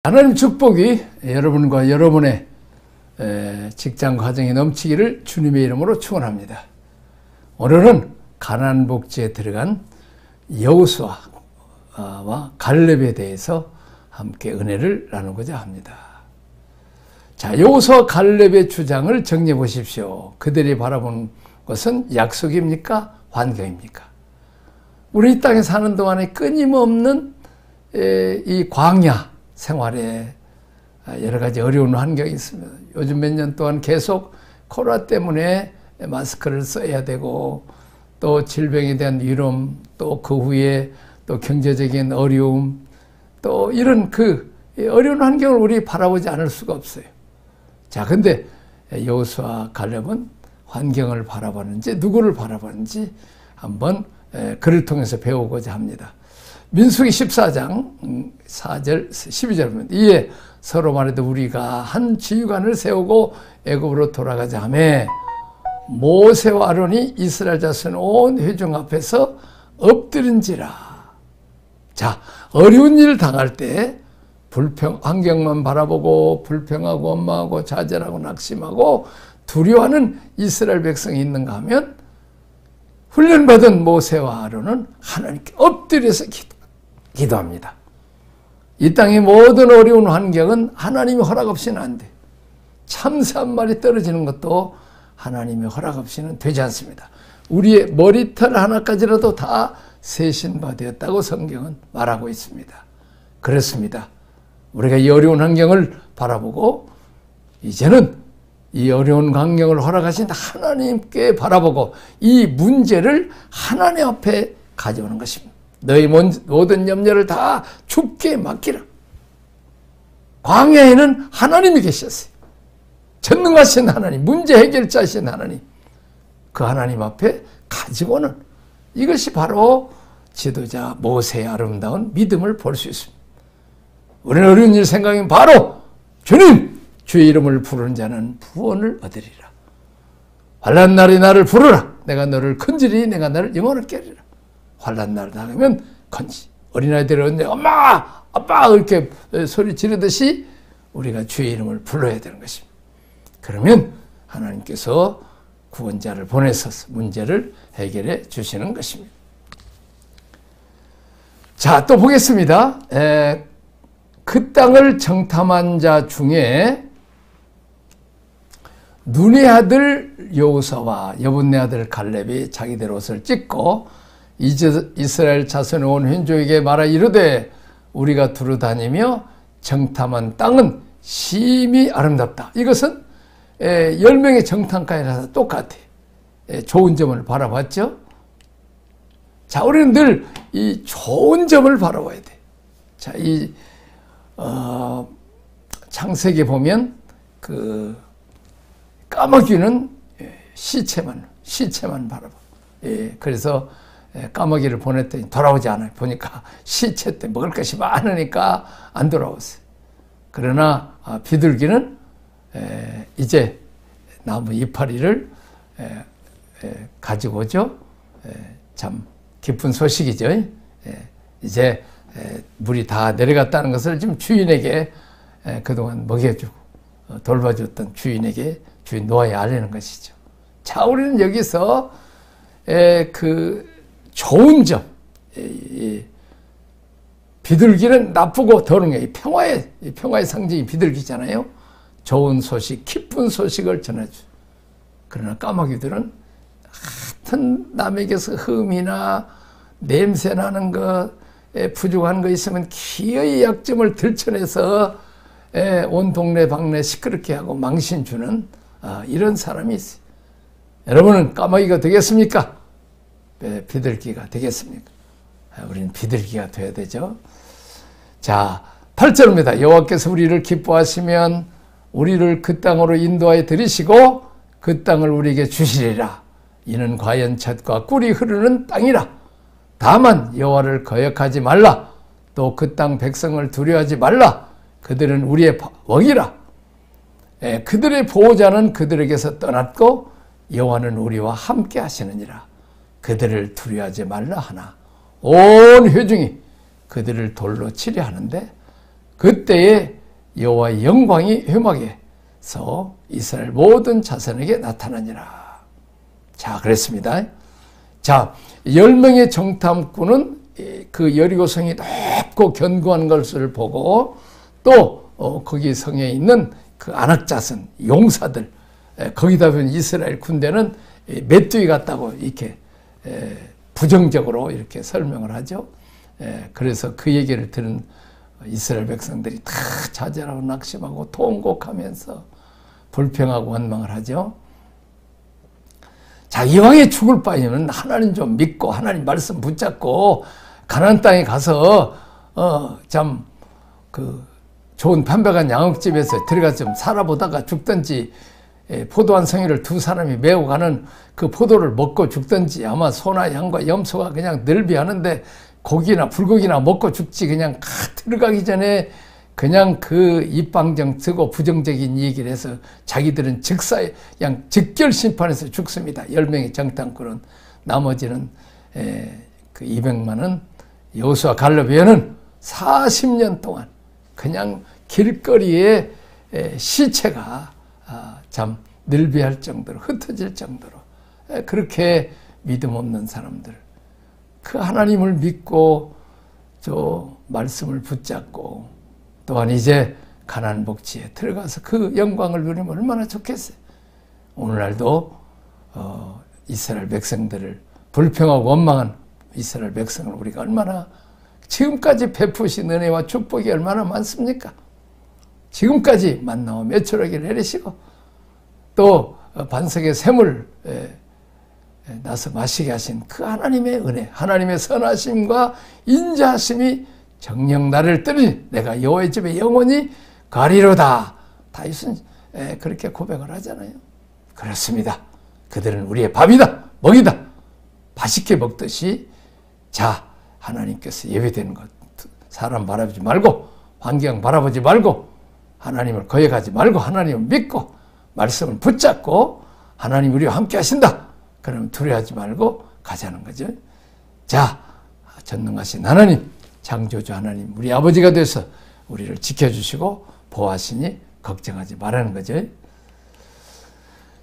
하나님 축복이 여러분과 여러분의 직장 과정이 넘치기를 주님의 이름으로 축원합니다. 오늘은 가나안 복지에 들어간 여호수아와 갈렙에 대해서 함께 은혜를 나누고자 합니다. 자, 여호수아 갈렙의 주장을 정리해 보십시오. 그들이 바라본 것은 약속입니까? 환경입니까? 우리 이 땅에 사는 동안에 끊임없는 이 광야 생활에 여러 가지 어려운 환경이 있습니다. 요즘 몇 년 동안 계속 코로나 때문에 마스크를 써야 되고, 또 질병에 대한 위험, 또 그 후에 또 경제적인 어려움, 또 이런 그 어려운 환경을 우리 바라보지 않을 수가 없어요. 자, 근데 여호수아 갈렙은 환경을 바라보는지 누구를 바라보는지 한번 그를 통해서 배우고자 합니다. 민수기 14장 4절 12절 보면, 이에 서로 말해도 우리가 한 지휘관을 세우고 애굽으로 돌아가자 하매 모세와 아론이 이스라엘 자손 온 회중 앞에서 엎드린지라. 자, 어려운 일을 당할 때 환경만 바라보고 불평하고 원망하고 좌절하고 낙심하고 두려워하는 이스라엘 백성이 있는가 하면, 훈련받은 모세와 아론은 하나님께 엎드려서 기도합니다. 이 땅의 모든 어려운 환경은 하나님의 허락 없이는 안 돼. 참새 한 마리 떨어지는 것도 하나님의 허락 없이는 되지 않습니다. 우리의 머리털 하나까지라도 다 세신받았다고 성경은 말하고 있습니다. 그렇습니다. 우리가 이 어려운 환경을 바라보고 이제는 이 어려운 환경을 허락하신 하나님께 바라보고 이 문제를 하나님 앞에 가져오는 것입니다. 너희 모든 염려를 다 주께 맡기라. 광야에는 하나님이 계셨어요. 전능하신 하나님, 문제 해결자이신 하나님, 그 하나님 앞에 가지고는 이것이 바로 지도자 모세의 아름다운 믿음을 볼 수 있습니다. 우리는 어려운 일 생각하면 바로 주님, 주의 이름을 부르는 자는 구원을 얻으리라. 환난 날에 나를 부르라. 내가 너를 건지리, 내가 너를 영원하게 하리라. 환난 날 당하면 건지. 어린아이들이 언제 엄마, 아빠 이렇게 소리 지르듯이 우리가 주의 이름을 불러야 되는 것입니다. 그러면 하나님께서 구원자를 보내서 문제를 해결해 주시는 것입니다. 자, 또 보겠습니다. 그 땅을 정탐한 자 중에 눈의 아들 여호수아와 여분네 아들 갈렙이 자기들 옷을 찢고 이스라엘 자손의 온 회족에게 말하 이르되 우리가 두루다니며 정탐한 땅은 심히 아름답다. 이것은 10명의 정탐가이라서 똑같아. 좋은 점을 바라봤죠. 자, 우리는 늘 이 좋은 점을 바라봐야 돼. 자, 이 창세기 보면 그 까마귀는 시체만 바라봐. 그래서 까마귀를 보냈더니 돌아오지 않아요. 보니까 시체 때 먹을 것이 많으니까 안 돌아왔어요. 그러나 비둘기는 이제 나무 이파리를 가지고 오죠. 참 기쁜 소식이죠. 이제 물이 다 내려갔다는 것을 지금 주인에게 그동안 먹여주고 돌봐줬던 주인에게 주인 노아에 알리는 것이죠. 자, 우리는 여기서 그 좋은 점, 비둘기는 나쁘고 더러운 게 평화의 상징이 비둘기잖아요. 좋은 소식, 기쁜 소식을 전해줘. 그러나 까마귀들은 하여튼 남에게서 흠이나 냄새 나는 것, 부족한 거 있으면 기어이 약점을 들춰내서 온 동네 방네 시끄럽게 하고 망신 주는 이런 사람이 있어요. 여러분은 까마귀가 되겠습니까? 비둘기가 되겠습니까? 우리는 비둘기가 돼야 되죠. 자, 8절입니다. 여호와께서 우리를 기뻐하시면 우리를 그 땅으로 인도하여 들이시고 그 땅을 우리에게 주시리라. 이는 과연 젖과 꿀이 흐르는 땅이라. 다만 여호와를 거역하지 말라. 또 그 땅 백성을 두려워하지 말라. 그들은 우리의 웍이라. 그들의 보호자는 그들에게서 떠났고 여호와는 우리와 함께 하시느니라. 그들을 두려워하지 말라 하나 온 회중이 그들을 돌로 치려 하는데 그때에 여호와의 영광이 회막에서 이스라엘 모든 자손에게 나타나니라. 자, 그랬습니다. 자, 10명의 정탐꾼은 그 여리고성이 높고 견고한 것을 보고 또 거기 성에 있는 그 안악자손 용사들, 거기다 보면 이스라엘 군대는 메뚜기 같다고 이렇게 부정적으로 이렇게 설명을 하죠. 그래서 그 얘기를 들은 이스라엘 백성들이 다 좌절하고 낙심하고 통곡하면서 불평하고 원망을 하죠. 자, 이왕에 죽을 바에는 하나님 좀 믿고 하나님 말씀 붙잡고 가나안 땅에 가서 참 그 좋은 판박한 양옥집에서 들어가서 좀 살아보다가 죽든지, 포도 한 송이를 두 사람이 메고 가는 그 포도를 먹고 죽든지, 아마 소나 양과 염소가 그냥 늘비하는데 고기나 불고기나 먹고 죽지, 그냥 들어가기 전에 그냥 그 입방정 쓰고 부정적인 얘기를 해서 자기들은 그냥 즉결 심판해서 죽습니다. 10명의 정탐꾼은. 나머지는 그 200만은 여호수아 갈렙 외에는 40년 동안 그냥 길거리에 시체가 참 늘비할 정도로, 흩어질 정도로 그렇게 믿음 없는 사람들, 그 하나님을 믿고 저 말씀을 붙잡고 또한 이제 가나안 복지에 들어가서 그 영광을 누리면 얼마나 좋겠어요. 오늘날도 이스라엘 백성들을 불평하고 원망한 이스라엘 백성을 우리가 얼마나 지금까지 베푸신 은혜와 축복이 얼마나 많습니까? 지금까지 만나와 메추라기를 내리시고 또 반석의 샘을 나서 마시게 하신 그 하나님의 은혜, 하나님의 선하심과 인자하심이 정녕 나를 뜨니 내가 여호와의 집에 영원히 가리로다. 다윗은 그렇게 고백을 하잖아요. 그렇습니다. 그들은 우리의 밥이다, 먹이다. 맛있게 먹듯이, 자, 하나님께서 예배되는 것, 사람 바라보지 말고, 환경 바라보지 말고, 하나님을 거역하지 말고, 하나님을 믿고, 말씀을 붙잡고, 하나님 우리와 함께 하신다. 그럼 두려워하지 말고 가자는 거죠. 자, 전능하신 하나님, 창조주 하나님, 우리 아버지가 돼서 우리를 지켜주시고 보호하시니 걱정하지 말라는 거죠.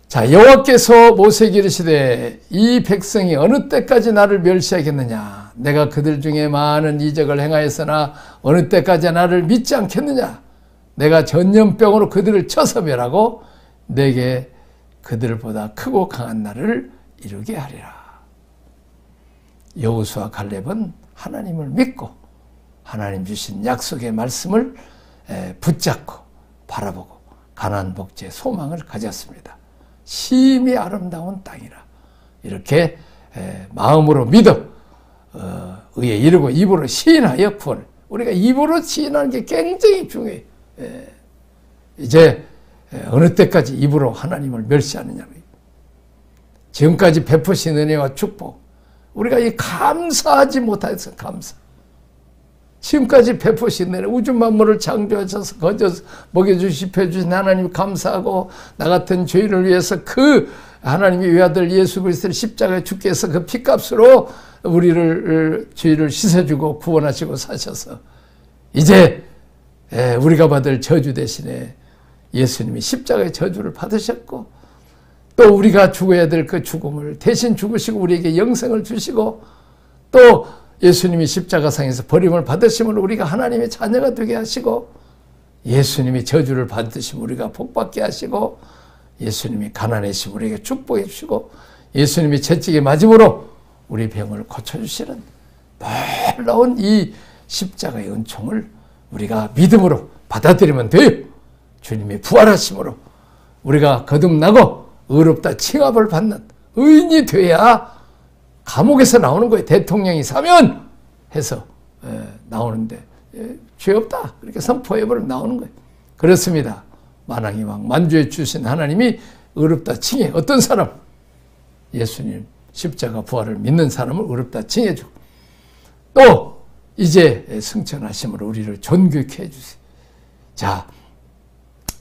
자, 여호와께서 모세에게 이르시되 이 백성이 어느 때까지 나를 멸시하겠느냐? 내가 그들 중에 많은 이적을 행하였으나 어느 때까지 나를 믿지 않겠느냐? 내가 전염병으로 그들을 쳐서 멸하고 내게 그들보다 크고 강한 나를 이루게 하리라. 여호수아 갈렙은 하나님을 믿고 하나님 주신 약속의 말씀을 붙잡고 바라보고 가나안 복지의 소망을 가졌습니다. 심히 아름다운 땅이라. 이렇게 마음으로 믿어 의에 이르고 입으로 시인하여 구원을. 우리가 입으로 시인하는 게 굉장히 중요해요. 이제 어느 때까지 입으로 하나님을 멸시하느냐. 지금까지 베푸신 은혜와 축복, 우리가 이 감사하지 못해서 감사. 지금까지 베푸신 은혜, 우주 만물을 창조하셔서 거저 먹여주시 펴주신 하나님 감사하고, 나 같은 죄인을 위해서 그 하나님의 외아들 예수 그리스도를 십자가에 죽게 해서 그 피값으로 우리를 죄를 씻어주고 구원하시고 사셔서 이제 우리가 받을 저주 대신에 예수님이 십자가의 저주를 받으셨고, 또 우리가 죽어야 될 그 죽음을 대신 죽으시고 우리에게 영생을 주시고, 또 예수님이 십자가상에서 버림을 받으심을 우리가 하나님의 자녀가 되게 하시고, 예수님이 저주를 받으시면 우리가 복받게 하시고, 예수님이 가난해시면 우리에게 축복해 주시고, 예수님이 채찍에 맞음으로 우리 병을 고쳐주시는 놀라운 이 십자가의 은총을 우리가 믿음으로 받아들이면 돼요. 주님의 부활하심으로 우리가 거듭나고 의롭다 칭함을 받는 의인이 돼야 감옥에서 나오는 거예요. 대통령이 사면 해서 나오는데 죄 없다 그렇게 선포해버리면 나오는 거예요. 그렇습니다. 만왕의 왕 만주에 주신 하나님이 의롭다 칭해. 어떤 사람? 예수님 십자가 부활을 믿는 사람을 의롭다 칭해주고, 또 이제 승천하심으로 우리를 존귀케 해주세요. 자,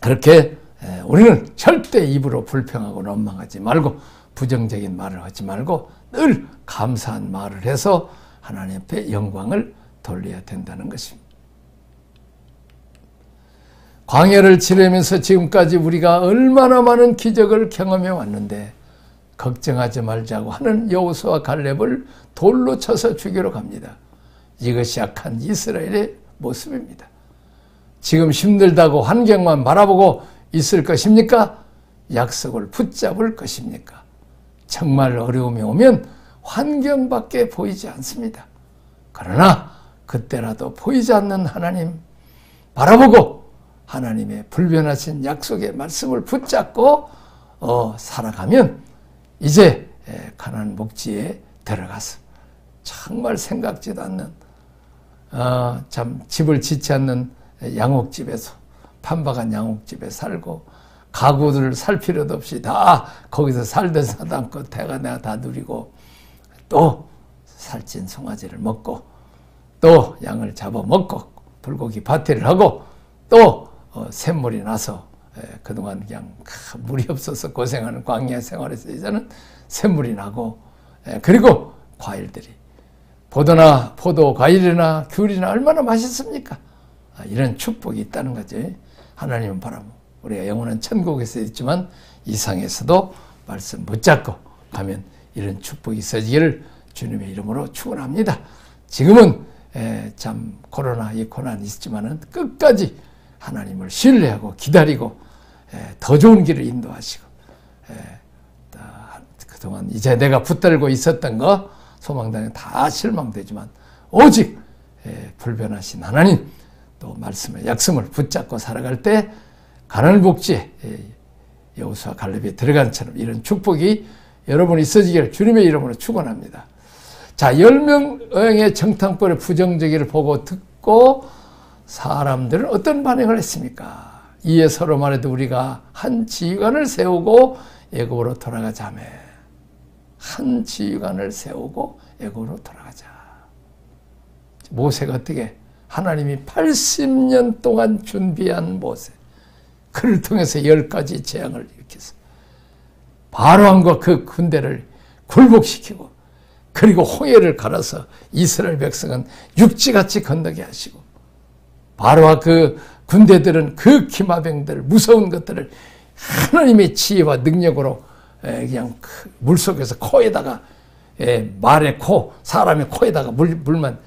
그렇게 우리는 절대 입으로 불평하고 원망하지 말고 부정적인 말을 하지 말고 늘 감사한 말을 해서 하나님 앞에 영광을 돌려야 된다는 것입니다. 광야를 지내면서 지금까지 우리가 얼마나 많은 기적을 경험해 왔는데 걱정하지 말자고 하는 여호수아와 갈렙을 돌로 쳐서 죽이러 갑니다. 이것이 약한 이스라엘의 모습입니다. 지금 힘들다고 환경만 바라보고 있을 것입니까? 약속을 붙잡을 것입니까? 정말 어려움이 오면 환경밖에 보이지 않습니다. 그러나 그때라도 보이지 않는 하나님 바라보고 하나님의 불변하신 약속의 말씀을 붙잡고 살아가면 이제 가나안 목지에 들어가서 정말 생각지도 않는 참 집을 짓지 않는 양옥집에서 판박한 양옥집에 살고 가구들을 살 필요도 없이 다 거기서 살던 사담껏 대가 내가 다 누리고 또 살찐 송아지를 먹고 또 양을 잡아 먹고 불고기 파티를 하고 또 샘물이 나서 그동안 그냥 물이 없어서 고생하는 광야 생활에서 이제는 샘물이 나고 그리고 과일들이 포도 과일이나 귤이나 얼마나 맛있습니까? 이런 축복이 있다는 거죠. 하나님은 바라고 우리가 영원한 천국에서 있지만 이 상에서도 말씀 붙잡고 가면 이런 축복이 있어지기를 주님의 이름으로 축원합니다. 지금은 참 이 고난이 있지만은 끝까지 하나님을 신뢰하고 기다리고 더 좋은 길을 인도하시고 그동안 이제 내가 붙들고 있었던 거 소망당에 다 실망되지만 오직 불변하신 하나님 또 말씀의 약속을 붙잡고 살아갈 때 가나안 복지에 여호수아 갈렙이 들어간 처럼 이런 축복이 여러분 있어지기를 주님의 이름으로 축원합니다. 자, 10명의 정탐꾼의 부정적이를 보고 듣고 사람들은 어떤 반응을 했습니까? 이에 서로 말해도 우리가 한 지휘관을 세우고 애굽으로 돌아가자며. 한 지휘관을 세우고 애굽으로 돌아가자. 모세가 어떻게 하나님이 80년 동안 준비한 모세 그를 통해서 10가지 재앙을 일으켜서 바로왕과 그 군대를 굴복시키고 그리고 홍해를 갈아서 이스라엘 백성은 육지같이 건너게 하시고 바로와 그 군대들은 그 기마병들 무서운 것들을 하나님의 지혜와 능력으로 그냥 물속에서 코에다가 말의 코 사람의 코에다가 물만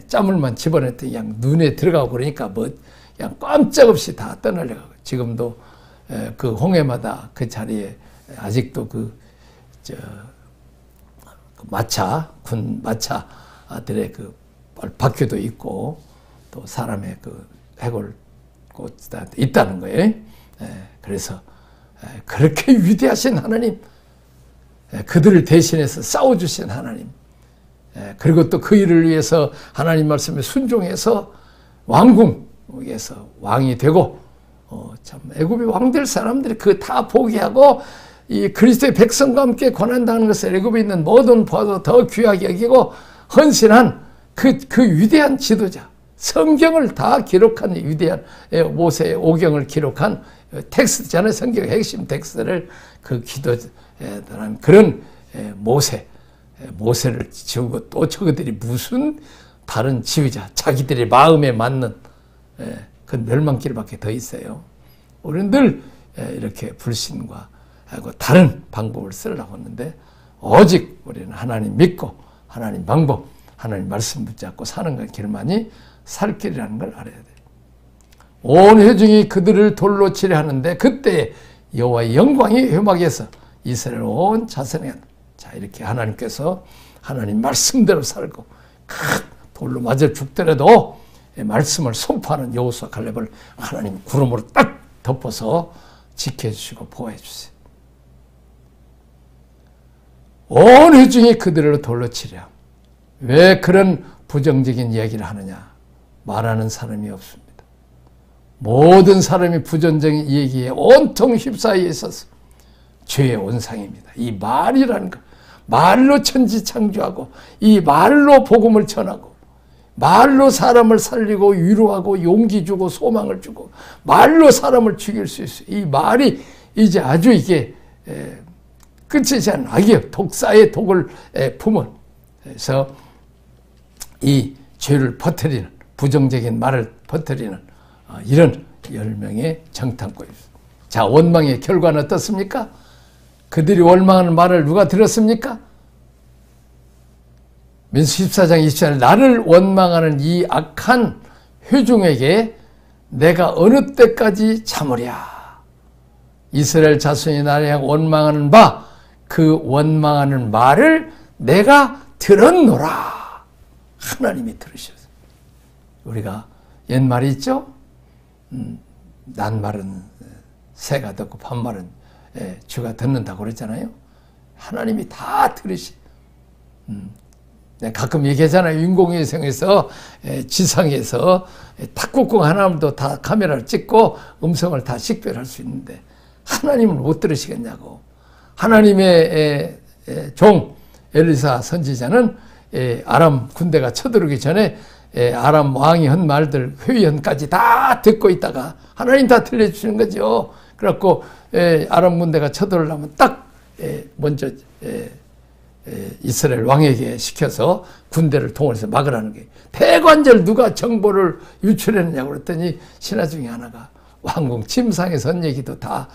짠물만 집어넣더니 그냥 눈에 들어가고 그러니까 뭐 그냥 깜짝없이 다 떠나려가고 지금도 그 홍해마다 그 자리에 아직도 군 마차들의 그 바퀴도 있고 또 사람의 그 해골꽃이 있다는 거예요. 그래서 그렇게 위대하신 하나님, 그들을 대신해서 싸워주신 하나님, 그리고 또 그 일을 위해서 하나님 말씀에 순종해서 왕궁에서 왕이 되고 참 애굽의 왕될 사람들이 그 다 포기하고 이 그리스도의 백성과 함께 고난당하는 것을 애굽에 있는 모든 보아도 더 귀하게 여기고 헌신한 그 위대한 지도자, 성경을 다 기록한 위대한 모세의 오경을 기록한 텍스트잖아요. 성경의 핵심 텍스트를 그 기도한 그런 모세를 지우고 또 저들이 무슨 다른 지휘자, 자기들의 마음에 맞는 그 멸망길밖에 더 있어요. 우리는 늘 이렇게 불신과 하고 다른 방법을 쓰려고 하는데 오직 우리는 하나님 믿고 하나님 방법, 하나님 말씀 붙잡고 사는 길만이 살 길이라는 걸 알아야 돼요. 온 회중이 그들을 돌로 치려 하는데 그때 여호와의 영광이 회막에서 이스라엘 온 자손에 자 이렇게 하나님께서 하나님 말씀대로 살고 돌로 맞아 죽더라도 말씀을 선포하는 여호수아 갈렙을 하나님 구름으로 딱 덮어서 지켜주시고 보호해 주세요. 온 회중이 그들을 돌로 치려. 왜 그런 부정적인 이야기를 하느냐? 말하는 사람이 없습니다. 모든 사람이 부정적인 얘기에 온통 휩싸여 있어서 죄의 온상입니다. 이 말이라는 것, 말로 천지 창조하고 이 말로 복음을 전하고 말로 사람을 살리고 위로하고 용기 주고 소망을 주고 말로 사람을 죽일 수 있어요. 이 말이 이제 아주 이게 끝이지 않은 악이요. 독사의 독을 품은 그래서 이 죄를 퍼뜨리는 부정적인 말을 퍼뜨리는 이런 10명의 정탐꾼입니다. 자, 원망의 결과는 어떻습니까? 그들이 원망하는 말을 누가 들었습니까? 민수 14장 20절 나를 원망하는 이 악한 회중에게 내가 어느 때까지 참으랴. 이스라엘 자손이 나를 향해 원망하는 바 그 원망하는 말을 내가 들었노라. 하나님이 들으셨어요. 우리가 옛말이 있죠? 낱말은 새가 듣고 반말은 쥐가 듣는다고 그랬잖아요. 하나님이 다 들으시. 가끔 얘기하잖아요. 인공위성에서 지상에서 탁구공 하나도 다 카메라를 찍고 음성을 다 식별할 수 있는데 하나님은 못 들으시겠냐고. 하나님의 종 엘리사 선지자는 아람 군대가 쳐들어오기 전에 아람 왕이 한 말들 회의원까지 다 듣고 있다가 하나님 다 들려주시는 거죠. 그래갖고 아람 군대가 쳐들어오려면 딱 먼저 이스라엘 왕에게 시켜서 군대를 동원해서 막으라는 게 대관절 누가 정보를 유출했느냐고 그랬더니 신하 중에 하나가 왕궁 침상에서 한 얘기도 다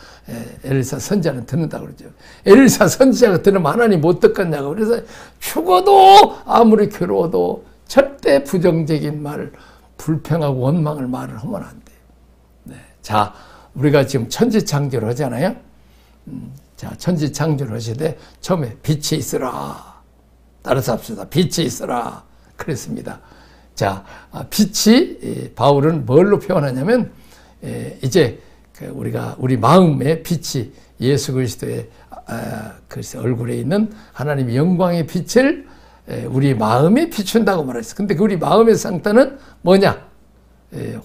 엘리사 선지자는 듣는다고 그러죠. 엘리사 선지자가 들으면 하나님 못 듣겠냐고. 그래서 죽어도 아무리 괴로워도 절대 부정적인 말, 불평하고 원망을 말을 하면 안 돼요. 네. 자, 우리가 지금 천지창조를 하잖아요. 자, 천지창조를 하시되 처음에 빛이 있으라. 따라서 합시다. 빛이 있으라. 그랬습니다. 자, 빛이 바울은 뭘로 표현하냐면 이제 우리가 우리 마음의 빛이 예수 그리스도의 얼굴에 있는 하나님의 영광의 빛을 우리 마음에 비춘다고 말했어요. 근데 우리 마음의 상태는 뭐냐?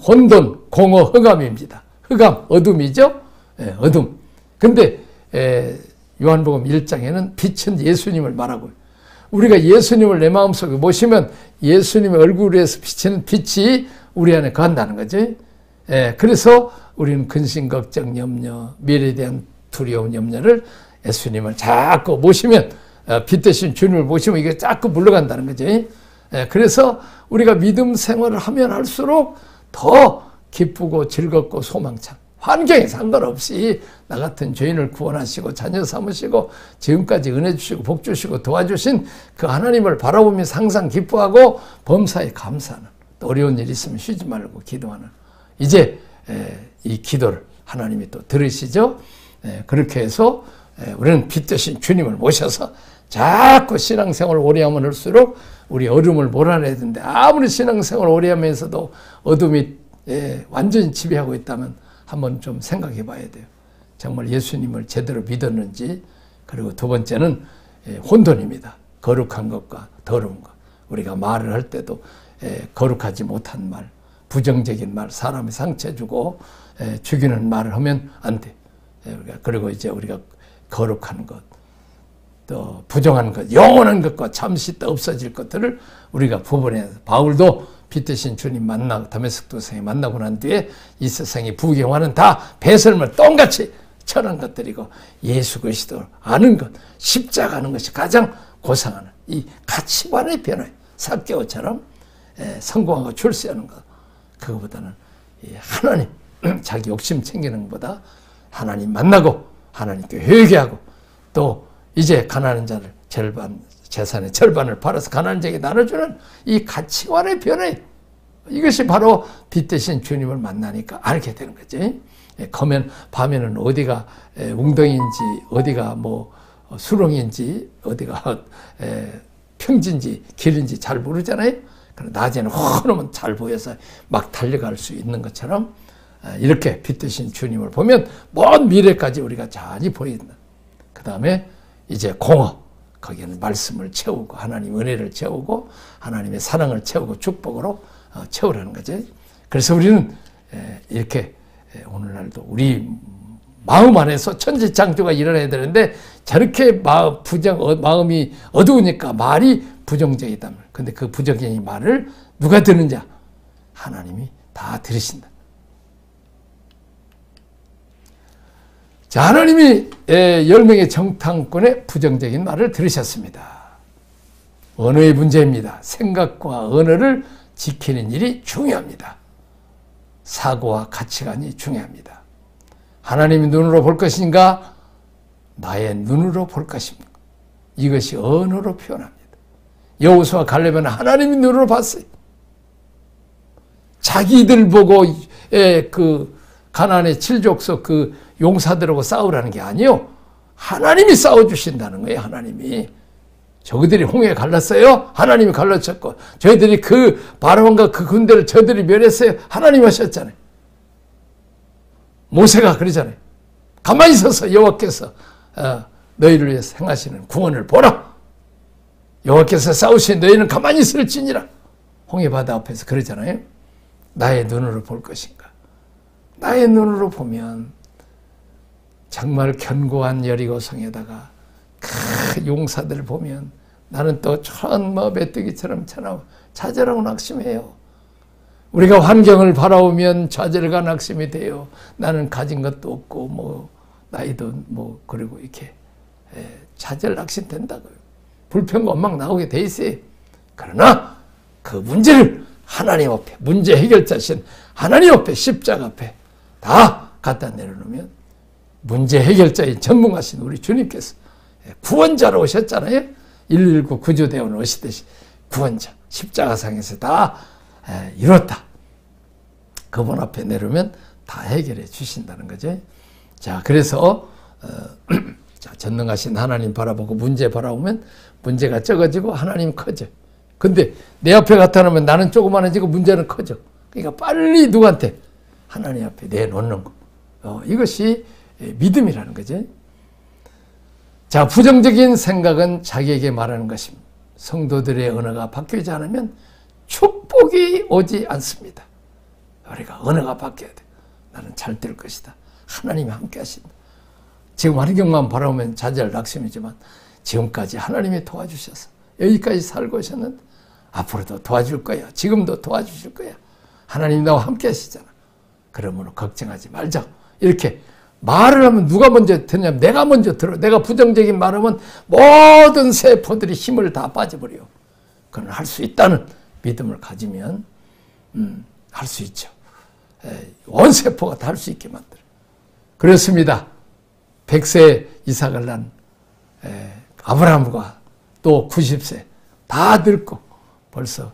혼돈, 공허, 흑암입니다. 흑암, 어둠이죠? 어둠. 근데 요한복음 1장에는 빛은 예수님을 말하고요. 우리가 예수님을 내 마음속에 모시면 예수님의 얼굴에서 비치는 빛이 우리 안에 거한다는 거죠. 그래서 우리는 근심, 걱정, 염려, 미래에 대한 두려움, 염려를 예수님을 자꾸 모시면 빛 대신 주님을 모시면 이게 자꾸 물러간다는 거죠. 그래서 우리가 믿음 생활을 하면 할수록 더 기쁘고 즐겁고 소망찬 환경에 상관없이 나 같은 죄인을 구원하시고 자녀 삼으시고 지금까지 은혜 주시고 복 주시고 도와주신 그 하나님을 바라보면서 항상 기뻐하고 범사에 감사하는 또 어려운 일 있으면 쉬지 말고 기도하는 이제 이 기도를 하나님이 또 들으시죠. 그렇게 해서 우리는 빛 대신 주님을 모셔서 자꾸 신앙생활을 오래 하면 할수록 우리 어둠을 몰아내야 되는데 아무리 신앙생활을 오래 하면서도 어둠이 완전히 지배하고 있다면 한번 좀 생각해 봐야 돼요. 정말 예수님을 제대로 믿었는지. 그리고 두 번째는 혼돈입니다. 거룩한 것과 더러운 것. 우리가 말을 할 때도 거룩하지 못한 말, 부정적인 말, 사람이 상처 주고 죽이는 말을 하면 안 돼. 그리고 이제 우리가 거룩한 것, 또 부정한 것, 영원한 것과 잠시 또 없어질 것들을 우리가 부분에 바울도 빛 대신 주님 만나고 다메섹 도상에 만나고 난 뒤에 이 세상의 부경화는 다 배설물 똥같이 천한 것들이고 예수 그리스도를 아는 것, 십자가 아는 것이 가장 고상하는 이 가치관의 변화예요. 삭개오처럼 성공하고 출세하는 것. 그거보다는 하나님 자기 욕심 챙기는 것보다 하나님 만나고 하나님께 회개하고 또 이제 가난한 자를 절반 재산의 절반을 팔아서 가난한 자에게 나눠주는 이 가치관의 변화 이것이 바로 빛 대신 주님을 만나니까 알게 되는 거지. 가면 밤에는 어디가 웅덩이인지 어디가 뭐 수렁인지 어디가 평지인지 길인지 잘 모르잖아요. 그러나 낮에는 훤하면 잘 보여서 막 달려갈 수 있는 것처럼 이렇게 빛 대신 주님을 보면 먼 미래까지 우리가 잘 보인다. 그 다음에 이제 공허, 거기에는 말씀을 채우고 하나님 은혜를 채우고 하나님의 사랑을 채우고 축복으로 채우라는 거죠. 그래서 우리는 이렇게 오늘날도 우리 마음 안에서 천지창조가 일어나야 되는데 저렇게 마음이 어두우니까 말이 부정적이다. 근데 그 부정적인 말을 누가 듣느냐? 하나님이 다 들으신다. 자, 하나님이 10명의 정탐꾼의 부정적인 말을 들으셨습니다. 언어의 문제입니다. 생각과 언어를 지키는 일이 중요합니다. 사고와 가치관이 중요합니다. 하나님이 눈으로 볼 것인가? 나의 눈으로 볼 것입니까? 이것이 언어로 표현합니다. 여호수아 갈렙은 하나님이 눈으로 봤어요. 자기들 보고 그 가나안의 7족속 그 용사들하고 싸우라는 게 아니요. 하나님이 싸워주신다는 거예요. 하나님이. 저들이 홍해 갈랐어요. 하나님이 갈라쳤고 저희들이 그 바로왕과 그 군대를 저들이 멸했어요. 하나님이 하셨잖아요. 모세가 그러잖아요. 가만히 서서 여호와께서 너희를 위해서 행하시는 구원을 보라. 여호와께서 싸우시니 너희는 가만히 있을지니라. 홍해 바다 앞에서 그러잖아요. 나의 눈으로 볼 것인가. 나의 눈으로 보면 정말 견고한 여리고성에다가 그 용사들을 보면 나는 또 메뚜기처럼 좌절하고 낙심해요. 우리가 환경을 바라보면 좌절과 낙심이 돼요. 나는 가진 것도 없고 나이도 그리고 이렇게 좌절 낙심 된다고요. 불평원망 나오게 돼 있어요. 그러나 그 문제를 하나님 앞에 문제 해결자신 하나님 앞에 십자가 앞에 다 갖다 내려놓으면 문제 해결자인 전문가신 우리 주님께서 구원자로 오셨잖아요. 119 구조대원 오시듯이 구원자 십자가상에서 다 이뤘다. 그분 앞에 내려오면 다 해결해 주신다는 거죠. 자, 그래서 자, 전능하신 하나님 바라보고 문제 바라보면 문제가 적어지고 하나님 커져. 근데 내 앞에 나타나면 나는 조그만해지고 문제는 커져. 그러니까 빨리 누구한테? 하나님 앞에 내놓는 거. 이것이 믿음이라는 거죠. 자, 부정적인 생각은 자기에게 말하는 것입니다. 성도들의 언어가 바뀌지 않으면 축복이 오지 않습니다. 우리가 언어가 바뀌어야 돼. 나는 잘 될 것이다. 하나님이 함께 하신다. 지금 환경만 바라보면 좌절 낙심이지만 지금까지 하나님이 도와주셔서 여기까지 살고 오셨는데 앞으로도 도와줄 거야. 지금도 도와주실 거야. 하나님 나와 함께 하시잖아. 그러므로 걱정하지 말자. 이렇게 말을 하면 누가 먼저 듣냐면 내가 먼저 들어. 내가 부정적인 말하면 모든 세포들이 힘을 다 빠져버려. 그건 할 수 있다는 믿음을 가지면 할 수 있죠. 온 세포가 다 할 수 있게 만들어. 그렇습니다. 100세 이삭을 난 아브라함과 또 90세 다 늙고 벌써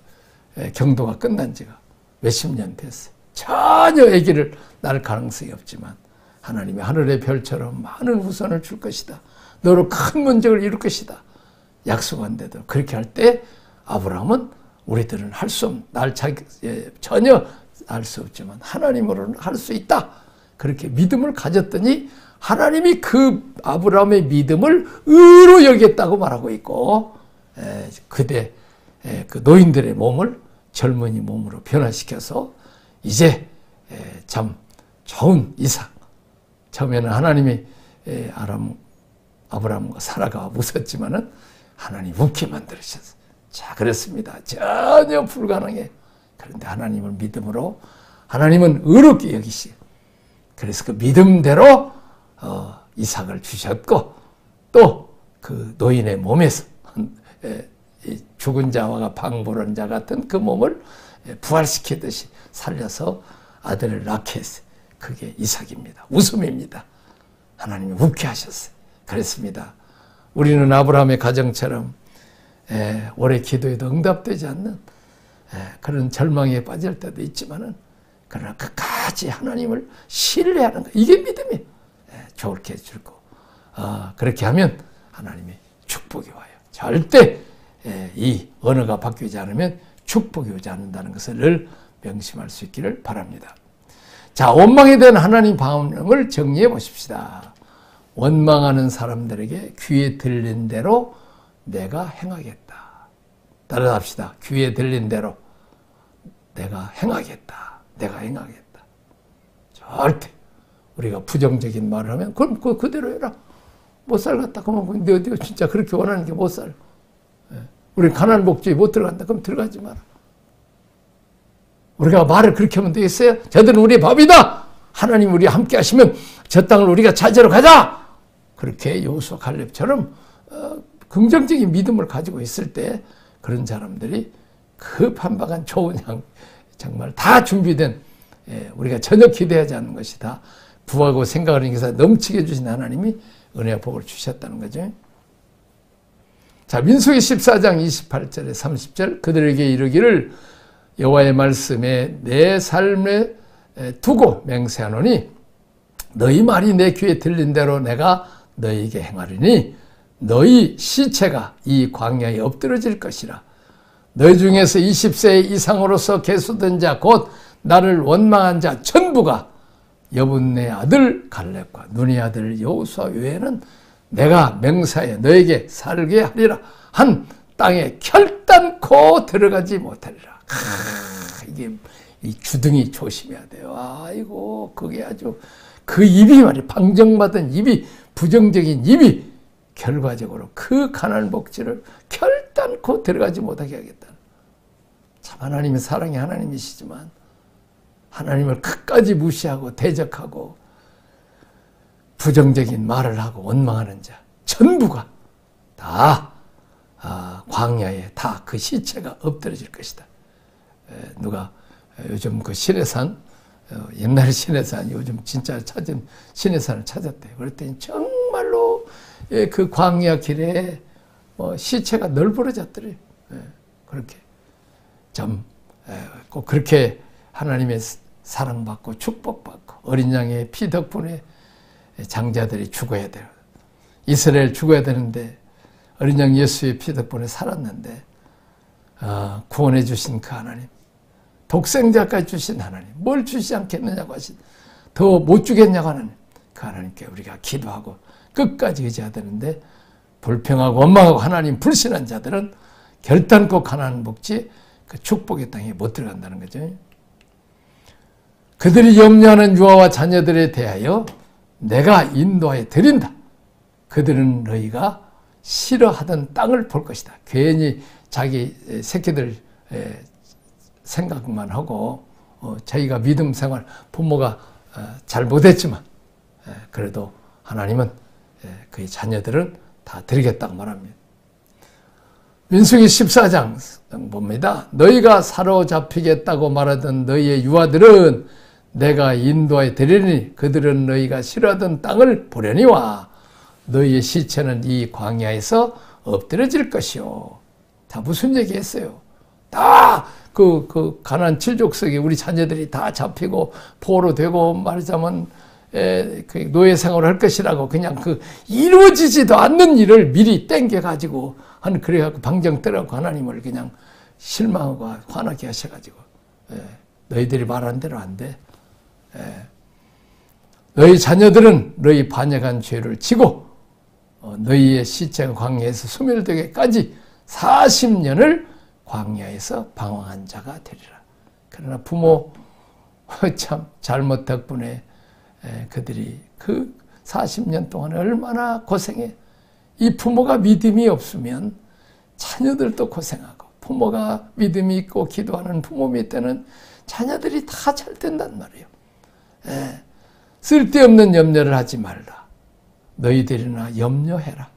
경도가 끝난 지가 몇십 년 됐어요. 전혀 아기를 낳을 가능성이 없지만 하나님이 하늘의 별처럼 많은 후손을 줄 것이다. 너로 큰 문제를 이룰 것이다. 약속한데도 그렇게 할 때 아브라함은 우리들은 할 수 없는 전혀 알 수 없지만 하나님으로는 할 수 있다. 그렇게 믿음을 가졌더니 하나님이 그 아브라함의 믿음을 의로 여겼다고 말하고 있고 그 노인들의 몸을 젊은이 몸으로 변화시켜서 이제 참 좋은 이삭. 처음에는 하나님이 아브라함과 사라가 웃었지만은 하나님 웃게 만들으셨어요. 자, 그렇습니다. 전혀 불가능해. 그런데 하나님을 믿음으로 하나님은 의롭게 여기시. 그래서 그 믿음대로 이삭을 주셨고 또 그 노인의 몸에서 죽은 자와 방부른 자 같은 그 몸을 부활시키듯이 살려서 아들을 낳게 했어요. 그게 이삭입니다. 웃음입니다. 하나님이 웃게 하셨어요. 그랬습니다. 우리는 아브라함의 가정처럼 오래 기도해도 응답되지 않는 그런 절망에 빠질 때도 있지만은 그러나 끝까지 하나님을 신뢰하는 거 이게 믿음이에요. 좋게 해주고 그렇게 하면 하나님의 축복이 와요. 절대 이 언어가 바뀌지 않으면 축복이 오지 않는다는 것을 늘 명심할 수 있기를 바랍니다. 자, 원망에 대한 하나님 방법을 정리해 보십시다. 원망하는 사람들에게 귀에 들린 대로 내가 행하겠다. 따라합시다. 귀에 들린 대로 내가 행하겠다. 내가 행하겠다. 절대 우리가 부정적인 말을 하면 그럼 그대로 해라. 못 살겠다. 그러면 너 진짜 그렇게 원하는 게 못 살. 우리 가난 목적이 못 들어간다. 그럼 들어가지 마라. 우리가 말을 그렇게 하면 되겠어요? 저들은 우리의 밥이다. 하나님 우리 함께 하시면 저 땅을 우리가 차지하러 가자. 그렇게 여호수아 갈렙처럼 긍정적인 믿음을 가지고 있을 때 그런 사람들이 급한 바간 좋은 양 정말 다 준비된 우리가 전혀 기대하지 않는 것이다. 구하고 생각하는 것에 넘치게 주신 하나님이 은혜와 복을 주셨다는 거죠. 자, 민수기 14장 28절에 30절 그들에게 이르기를 여호와의 말씀에 내 삶에 두고 맹세하노니 너희 말이 내 귀에 들린 대로 내가 너희에게 행하리니 너희 시체가 이 광야에 엎드러질 것이라. 너희 중에서 20세 이상으로서 계수된 자 곧 나를 원망한 자 전부가 여분네 아들 갈렙과 눈의 아들 여호수아 외에는 내가 맹세하여 너에게 살게 하리라 한 땅에 결단코 들어가지 못하리라. 이게 이 주둥이 조심해야 돼요. 아이고 그게 아주 그 입이 말이야. 방정받은 입이 부정적인 입이 결과적으로 그 가나안 복지를 결단코 들어가지 못하게 하겠다. 참 하나님의 사랑의 하나님이시지만 하나님을 끝까지 무시하고 대적하고 부정적인 말을 하고 원망하는 자 전부가 다 광야에 다 그 시체가 엎드러질 것이다. 누가 요즘 그 신해산 옛날 신해산 요즘 진짜 찾은 신해산을 찾았대요. 그랬더니 정말로 그 광야 길에 시체가 널브러졌더래요. 그렇게 참 꼭 그렇게 하나님의 사랑받고 축복받고 어린 양의 피 덕분에 장자들이 죽어야 돼요. 이스라엘 죽어야 되는데 어린 양 예수의 피 덕분에 살았는데 구원해 주신 그 하나님, 독생자까지 주신 하나님, 뭘 주시지 않겠느냐고 하신, 더 못 주겠냐고 하는 그 하나님께 우리가 기도하고 끝까지 의지해야 되는데 불평하고 원망하고 하나님 불신한 자들은 결단코 가나안 복지 그 축복의 땅에 못 들어간다는 거죠. 그들이 염려하는 유아와 자녀들에 대하여 내가 인도하여 드린다. 그들은 너희가 싫어하던 땅을 볼 것이다. 괜히 자기 새끼들 생각만 하고 자기가 믿음 생활 부모가 잘 못했지만 그래도 하나님은 그의 자녀들은 다 드리겠다고 말합니다. 민수기 14장 봅니다. 너희가 사로잡히겠다고 말하던 너희의 유아들은 내가 인도하여 드리니 그들은 너희가 싫어하던 땅을 보려니와 너희의 시체는 이 광야에서 엎드려질 것이요. 다 무슨 얘기했어요? 다 그 가나안 7족속에 우리 자녀들이 다 잡히고 포로 되고 말하자면 그 노예 생활을 할 것이라고 그냥 그 이루어지지도 않는 일을 미리 땡겨가지고 그래갖고 방정 떠라고 하나님을 그냥 실망하고 화나게 하셔가지고 너희들이 말한 대로 안 돼. 너희 자녀들은 너희 반역한 죄를 지고 너희의 시체가 광야에서 소멸되기까지 40년을 광야에서 방황한 자가 되리라. 그러나 부모 참 잘못 덕분에 그들이 그 40년 동안 얼마나 고생해. 이 부모가 믿음이 없으면 자녀들도 고생하고 부모가 믿음이 있고 기도하는 부모 밑에는 자녀들이 다 잘 된단 말이에요. 쓸데없는 염려를 하지 말라. 너희들이나 염려해라.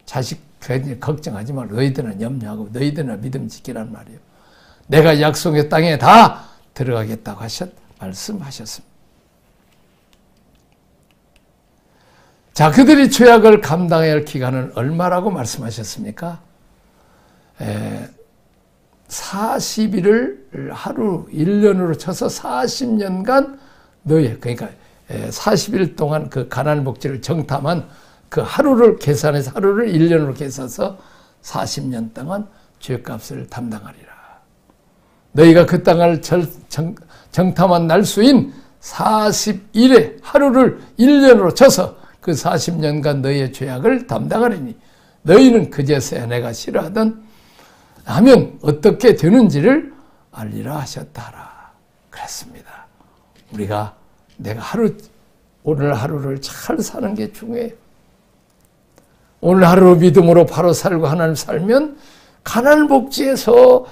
자식 괜히 걱정하지 말고 너희들은 염려하고 너희들은 믿음 지키란 말이에요. 내가 약속의 땅에 다 들어가겠다고 말씀하셨습니다. 자, 그들이 죄악을 감당해야 할 기간은 얼마라고 말씀하셨습니까? 40일을 하루 1년으로 쳐서 40년간 그러니까 40일 동안 그 가나안 복지를 정탐한 그 하루를 계산해서 하루를 1년으로 계산해서 40년 동안 죄값을 담당하리라. 너희가 그 땅을 정탐한 날수인 40일에 하루를 1년으로 쳐서 그 40년간 너희의 죄악을 담당하리니 너희는 그제서야 내가 싫어하던 하면 어떻게 되는지를 알리라 하셨다라. 그랬습니다. 우리가 내가 오늘 하루를 잘 사는 게 중요해요. 오늘 하루 믿음으로 바로 살고 하나님 살면 가나안 복지에서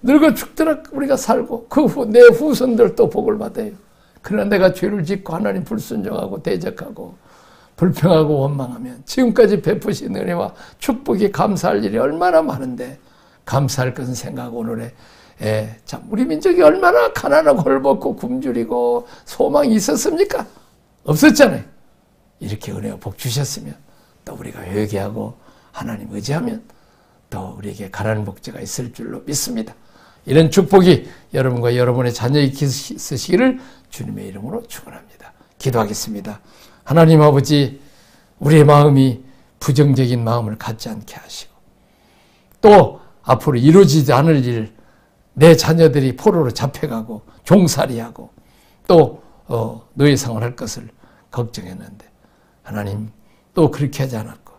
늙어 죽더라 우리가 살고 그 후 내 후손들도 복을 받아요. 그러나 내가 죄를 짓고 하나님 불순종하고 대적하고 불평하고 원망하면 지금까지 베푸신 은혜와 축복이 감사할 일이 얼마나 많은데 감사할 것은 생각 오늘의 참 우리 민족이 얼마나 가난하고 헐벗고 굶주리고 소망이 있었습니까? 없었잖아요. 이렇게 은혜와 복 주셨으면 또 우리가 회개하고 하나님 의지하면 또 우리에게 가난한 복지가 있을 줄로 믿습니다. 이런 축복이 여러분과 여러분의 자녀에게 있으시기를 주님의 이름으로 축원합니다. 기도하겠습니다. 하나님 아버지, 우리의 마음이 부정적인 마음을 갖지 않게 하시고 또 앞으로 이루어지지 않을 일, 내 자녀들이 포로로 잡혀가고 종살이하고 또 노예생활 할 것을 걱정했는데 하나님 또 그렇게 하지 않았고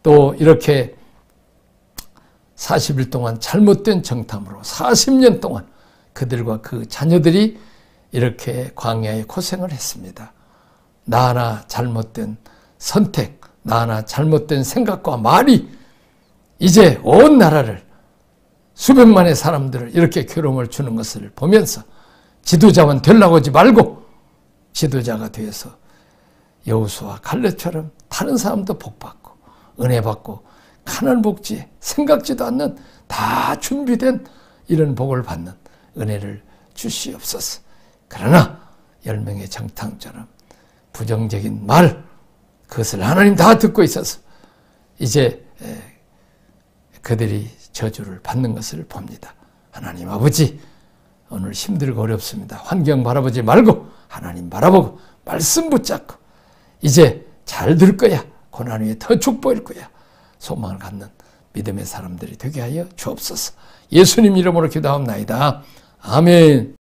또 이렇게 40일 동안 잘못된 정탐으로 40년 동안 그들과 그 자녀들이 이렇게 광야에 고생을 했습니다. 나 하나 잘못된 선택, 나 하나 잘못된 생각과 말이 이제 온 나라를 수백만의 사람들을 이렇게 괴로움을 주는 것을 보면서 지도자만 되려고 하지 말고 지도자가 되어서 여호수아 갈렙처럼 다른 사람도 복받고 은혜 받고 가난 복지에 생각지도 않는 다 준비된 이런 복을 받는 은혜를 주시옵소서. 그러나 10명의 정탐처럼 부정적인 말, 그것을 하나님 다 듣고 있어서 이제 그들이 저주를 받는 것을 봅니다. 하나님 아버지, 오늘 힘들고 어렵습니다. 환경 바라보지 말고 하나님 바라보고 말씀 붙잡고 이제 잘 될 거야. 고난 후에 더 축복일 거야. 소망을 갖는 믿음의 사람들이 되게 하여 주옵소서. 예수님 이름으로 기도하옵나이다. 아멘.